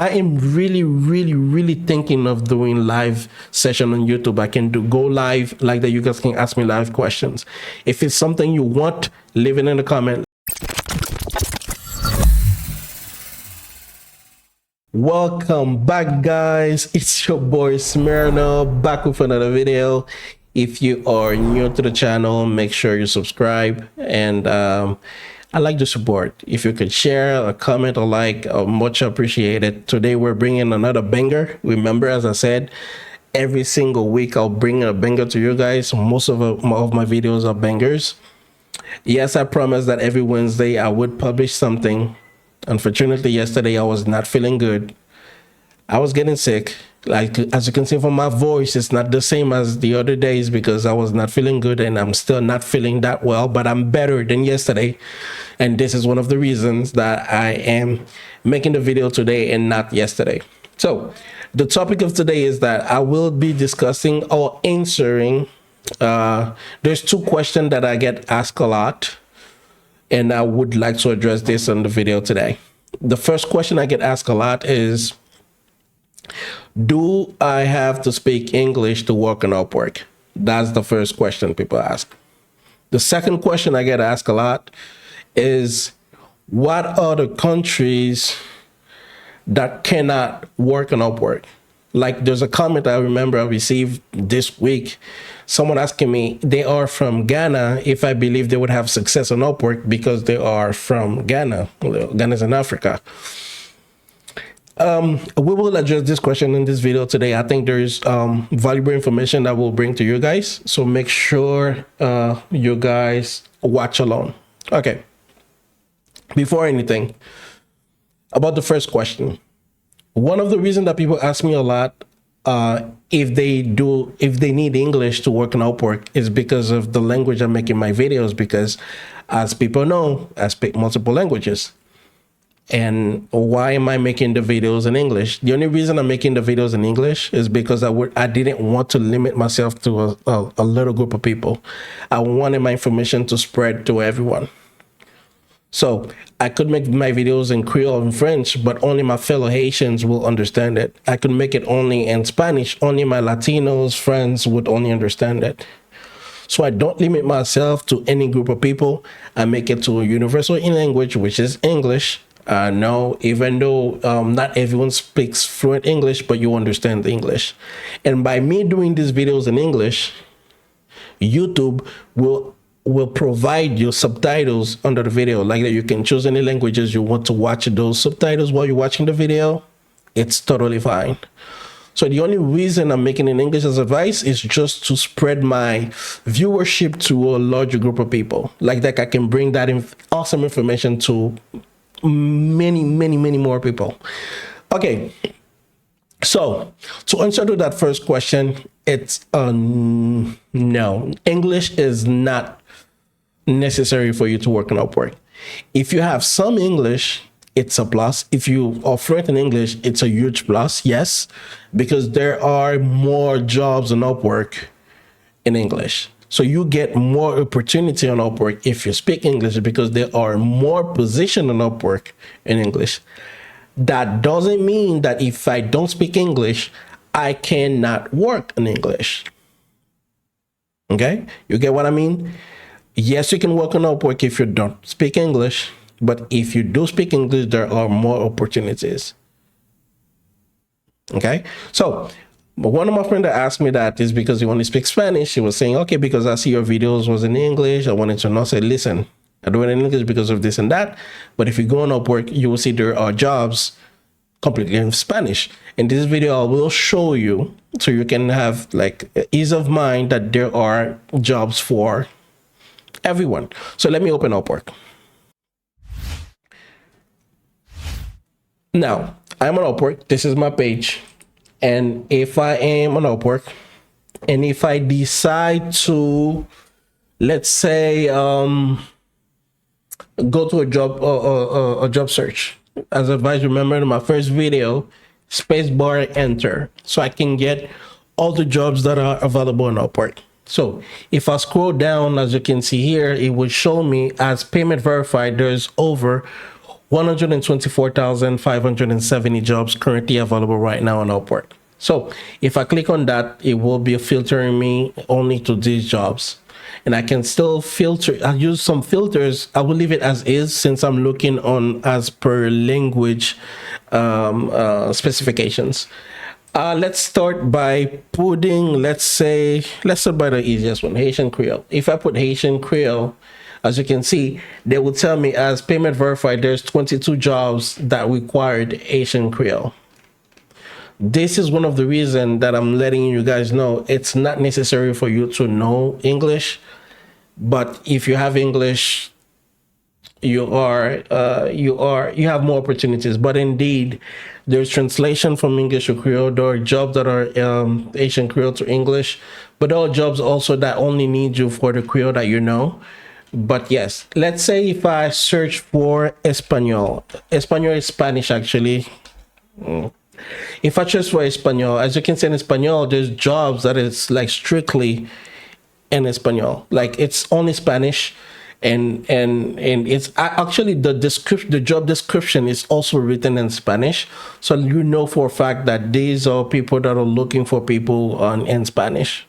I am really thinking of doing live session on YouTube. I can go live like that. You guys can ask me live questions. If it's something you want, leave it in the comment. Welcome back, guys. It's your boy Smyrno, back with another video. If you are new to the channel, make sure you subscribe, and I like the support. If you could share, a comment, or like, much appreciated. Today we're bringing another banger. Remember, as I said, every single week I'll bring a banger to you guys. Most of my videos are bangers. Yes, I promised that every Wednesday I would publish something. Unfortunately, yesterday I was not feeling good. I was getting sick. Like, as you can see from my voice, it's not the same as the other days because I was not feeling good, and I'm still not feeling that well, but I'm better than yesterday. And this is one of the reasons that I am making the video today and not yesterday. So the topic of today is that I will be discussing or answering. There's two questions that I get asked a lot, and I would like to address this on the video today. The first question I get asked a lot is, do I have to speak English to work on Upwork? That's the first question people ask. The second question I get asked a lot is, what are the countries that cannot work on Upwork? Like, there's a comment I remember I received this week. Someone asking me, they are from Ghana, if I believe they would have success on Upwork because they are from Ghana. Ghana is in Africa. We will address this question in this video today. I think there is valuable information that we'll bring to you guys. So make sure you guys watch along. Okay. Before anything, about the first question. One of the reasons that people ask me a lot if they need English to work on Upwork is because of the language I'm making my videos, because as people know, I speak multiple languages. And why am I making the videos in English? The only reason I'm making the videos in English is because I didn't want to limit myself to a little group of people. I wanted my information to spread to everyone. So I could make my videos in Creole and French, but only my fellow Haitians will understand it. I could make it only in Spanish. Only my Latinos friends would only understand it. So I don't limit myself to any group of people. I make it to a universal language, which is English. No, even though not everyone speaks fluent English, but you understand English. And by me doing these videos in English, YouTube will provide you subtitles under the video, like that. You can choose any languages you want to watch those subtitles while you're watching the video. It's totally fine. So the only reason I'm making it in English as advice is just to spread my viewership to a larger group of people. Like that, I can bring that awesome information to many more people. Okay, so to answer to that first question, it's no. English is not necessary for you to work on Upwork. If you have some English, it's a plus. If you are fluent in English, it's a huge plus, yes, because there are more jobs on Upwork in English. So you get more opportunity on Upwork if you speak English, because there are more positions on Upwork in English. That doesn't mean that if I don't speak English, I cannot work in English. Okay? You get what I mean? Yes, you can work on Upwork if you don't speak English, but if you do speak English, there are more opportunities. Okay? So, but one of my friends that asked me that is because he only speaks Spanish. He was saying, okay, because I see your videos was in English, I wanted to know. I said, listen, I do it in English because of this and that. But if you go on Upwork, you will see there are jobs completely in Spanish. In this video, I will show you so you can have like ease of mind that there are jobs for everyone. So let me open Upwork. Now, I'm on Upwork. This is my page. And if I am on Upwork, and if I decide to, let's say, go to a job search, as advised, remember in my first video, spacebar, enter, so I can get all the jobs that are available on Upwork. So if I scroll down, as you can see here, it will show me as payment verified, there's over 124,570 jobs currently available right now on Upwork. So if I click on that, it will be filtering me only to these jobs. And I can still filter. I'll use some filters. I will leave it as is since I'm looking on as per language specifications. Let's start by putting, let's start by the easiest one, Haitian Creole. If I put Haitian Creole, as you can see, they will tell me as payment verified, there's 22 jobs that required Haitian Creole. This is one of the reasons that I'm letting you guys know it's not necessary for you to know English, but if you have English, you have more opportunities. But indeed, there's translation from English to Creole. There are jobs that are Asian Creole to English, but there are jobs also that only need you for the Creole that you know. But yes, let's say if I search for Espanol. Espanol is Spanish actually. If I search for Espanol, as you can see in Espanol, there's jobs that is like strictly in Espanol, like it's only Spanish, and it's actually the job description is also written in Spanish, so you know for a fact that these are people that are looking for people in Spanish.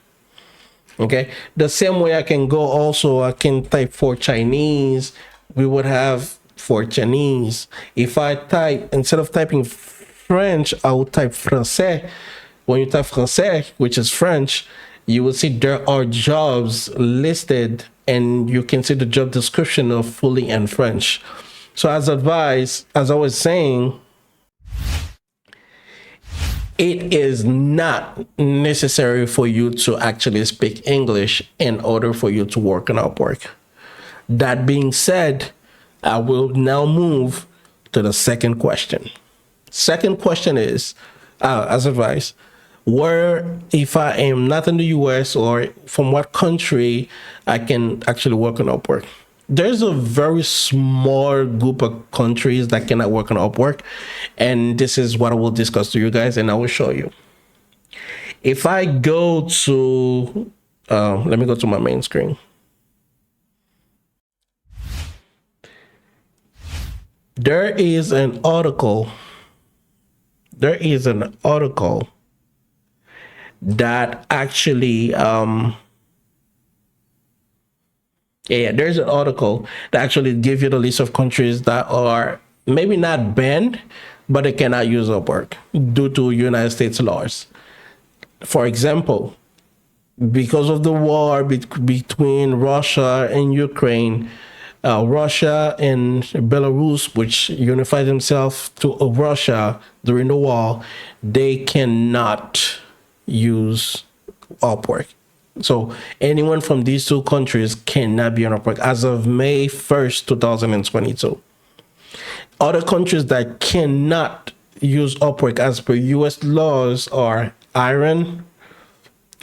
Okay, the same way I can go also, I can type for Chinese, we would have for Chinese. If I type, instead of typing French, I will type français. When you type français, which is French, you will see there are jobs listed and you can see the job description of fully in French. So as advised, as I was saying, it is not necessary for you to actually speak English in order for you to work on Upwork. That being said, I will now move to the second question. Second question is, as advice, where if I am not in the US or from what country I can actually work on Upwork. There's a very small group of countries that cannot work on Upwork, and this is what I will discuss to you guys, and I will show you. If I go to, let me go to my main screen. There is an article. There is an article that actually there's an article that actually gives you the list of countries that are maybe not banned, but they cannot use Upwork due to United States laws. For example, because of the war between Russia and Ukraine, Russia and Belarus, which unified themselves to Russia during the war, they cannot use Upwork. So anyone from these two countries cannot be on Upwork as of May 1st, 2022. Other countries that cannot use Upwork as per US laws are Iran,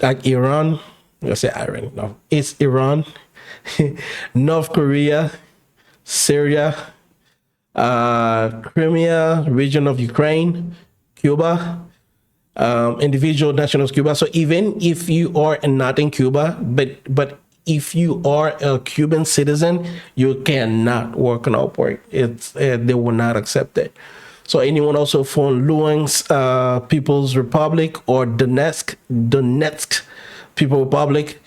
like Iran. Let's say Iran, no, it's Iran, North Korea, Syria, Crimea, region of Ukraine, Cuba, individual nationals Cuba. So even if you are not in Cuba, but if you are a Cuban citizen, you cannot work on Upwork. They will not accept it. So anyone also from Luhansk People's Republic or Donetsk People Republic,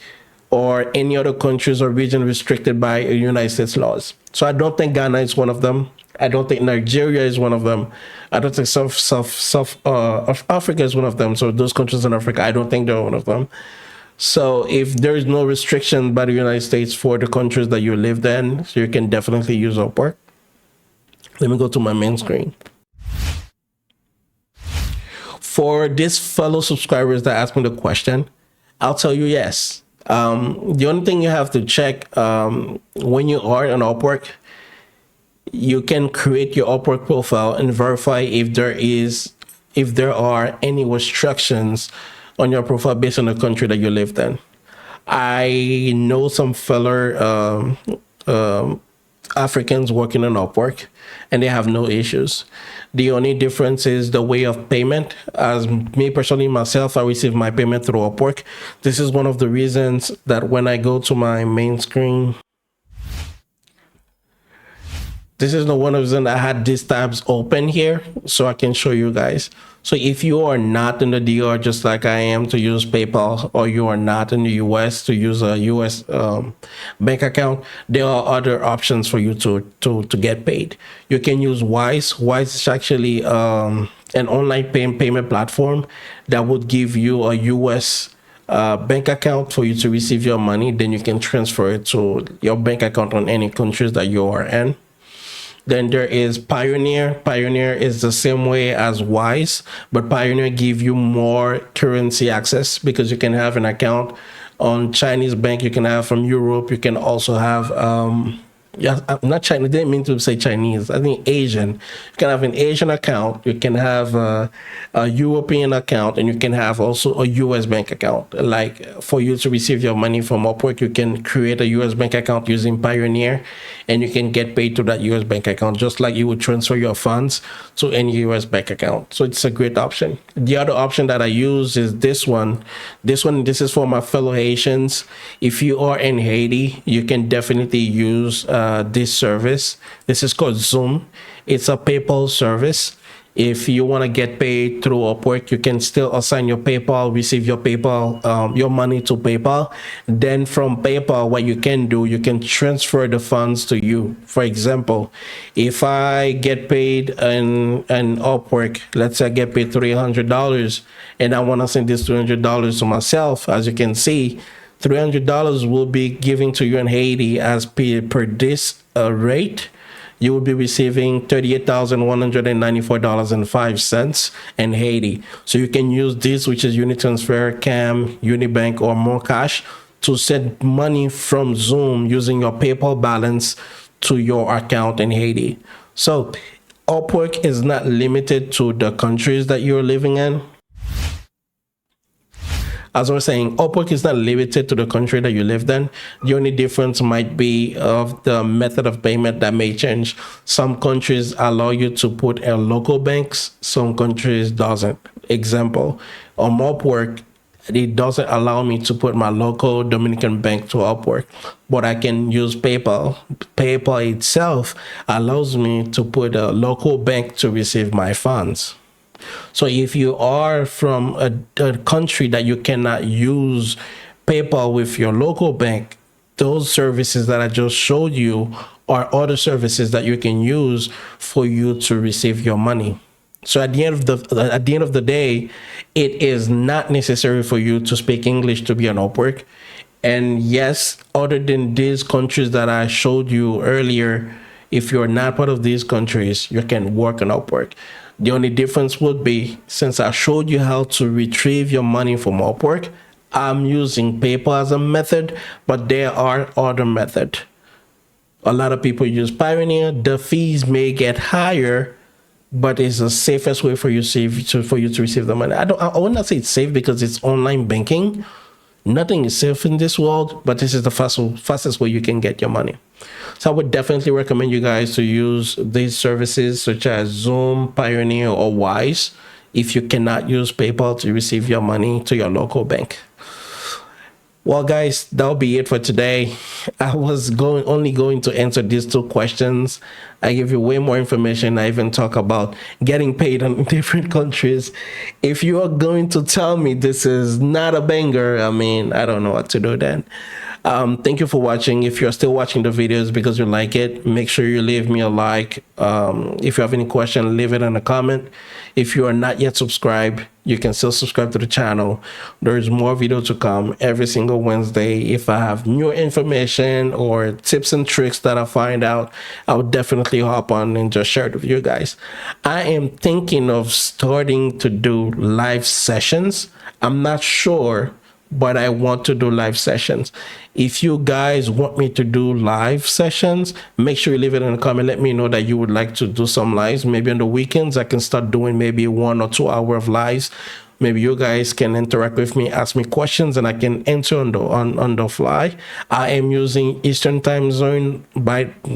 or any other countries or region restricted by United States laws. So I don't think Ghana is one of them. I don't think Nigeria is one of them. I don't think South Africa is one of them. So those countries in Africa, I don't think they're one of them. So if there is no restriction by the United States for the countries that you live in, so you can definitely use Upwork. Let me go to my main screen. For these fellow subscribers that asked me the question, I'll tell you yes. The only thing you have to check when you are on Upwork, you can create your Upwork profile and verify if there are any restrictions on your profile based on the country that you lived in. I know some fellow Africans working on Upwork, and they have no issues. The only difference is the way of payment. As me personally, myself, I receive my payment through Upwork. This is one of the reasons that when I go to my main screen, This is the one reason I had these tabs open here so I can show you guys. So if you are not in the DR just like I am to use PayPal, or you are not in the US to use a US bank account, there are other options for you to get paid. You can use Wise. Wise is actually an online payment platform that would give you a US bank account for you to receive your money. Then you can transfer it to your bank account on any countries that you are in. Then there is Pioneer. Pioneer is the same way as Wise, but Pioneer give you more currency access because you can have an account on Chinese bank. You can have from Europe. You can also have yeah, not China. I didn't mean to say Chinese. I think Asian. You can have an Asian account. You can have a European account, and you can have also a U.S. bank account. Like for you to receive your money from Upwork, you can create a U.S. bank account using Pioneer, and you can get paid to that U.S. bank account, just like you would transfer your funds to any U.S. bank account. So it's a great option. The other option that I use is this one. This is for my fellow Haitians. If you are in Haiti, you can definitely use this service. This is called Zoom. It's a PayPal service. If you want to get paid through Upwork, you can still assign your PayPal, receive your PayPal, your money to PayPal. Then from PayPal, what you can do, you can transfer the funds to you. For example, if I get paid in Upwork, let's say I get paid $300, and I want to send this $300 to myself, as you can see, $300 will be given to you in Haiti as per this rate. You will be receiving $38,194.05 in Haiti. So you can use this, which is Unitransfer, Cam, Unibank, or Mocash, to send money from Zoom using your PayPal balance to your account in Haiti. So Upwork is not limited to the countries that you're living in. As I was saying, Upwork is not limited to the country that you lived in. The only difference might be of the method of payment that may change. Some countries allow you to put in local banks, some countries doesn't. Example, on Upwork, it doesn't allow me to put my local Dominican bank to Upwork, but I can use PayPal. PayPal itself allows me to put a local bank to receive my funds. So if you are from a country that you cannot use PayPal with your local bank, those services that I just showed you are other services that you can use for you to receive your money. So at the end of the day, it is not necessary for you to speak English to be on Upwork. And yes, other than these countries that I showed you earlier, if you're not part of these countries, you can work on Upwork. The only difference would be, since I showed you how to retrieve your money from Upwork, I'm using PayPal as a method, but there are other methods. A lot of people use Pioneer. The fees may get higher, but it's the safest way for you to receive the money. I would not say it's safe because it's online banking. Nothing is safe in this world, but this is the fastest way you can get your money. So I would definitely recommend you guys to use these services such as Zoom, Pioneer, or Wise if you cannot use PayPal to receive your money to your local bank. Well, guys, that'll be it for today. I was only going to answer these two questions. I give you way more information. I even talk about getting paid in different countries. If you are going to tell me this is not a banger, I mean, I don't know what to do then. Thank you for watching. If you're still watching the videos because you like it, make sure you leave me a like. If you have any question, leave it in a comment. If you are not yet subscribed, you can still subscribe to the channel. There is more video to come every single Wednesday. If I have new information or tips and tricks that I find out, I would definitely hop on and just share it with you guys. I am thinking of starting to do live sessions. I'm not sure, but I want to do live sessions. If you guys want me to do live sessions, make sure you leave it in the comment. Let me know that you would like to do some lives. Maybe on the weekends, I can start doing maybe 1 or 2 hours of lives. Maybe you guys can interact with me, ask me questions, and I can answer on the fly. I am using Eastern time zone,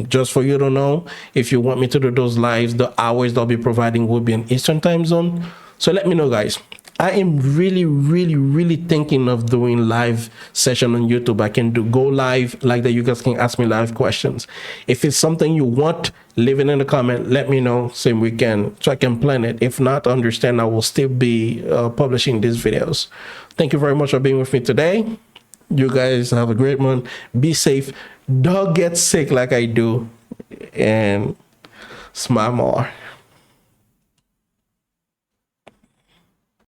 just for you to know. If you want me to do those lives, the hours they'll be providing will be in Eastern time zone. So let me know, guys. I am really thinking of doing live session on YouTube. I can go live like that. You guys can ask me live questions. If it's something you want, leave it in the comment. Let me know so I can plan it. If not, understand I will still be publishing these videos. Thank you very much for being with me today. You guys have a great one. Be safe. Don't get sick like I do. And smile more.